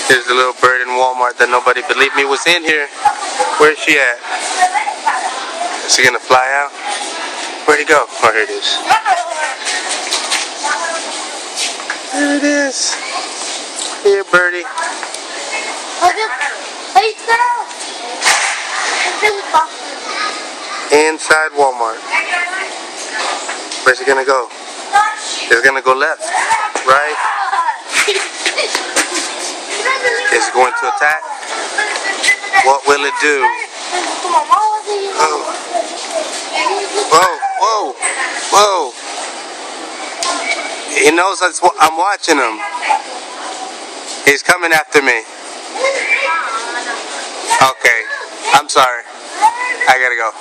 Here's the little bird in Walmart that nobody believed me was in here. Where's she at? Is she gonna fly out? Where'd he go? Oh, here it is. There it is. Here, birdie. Inside Walmart. Where's he gonna go? He's gonna go left, right? Is he going to attack? What will it do? Oh. Whoa, whoa, whoa. He knows I'm watching him. He's coming after me. Okay, I'm sorry. I gotta go.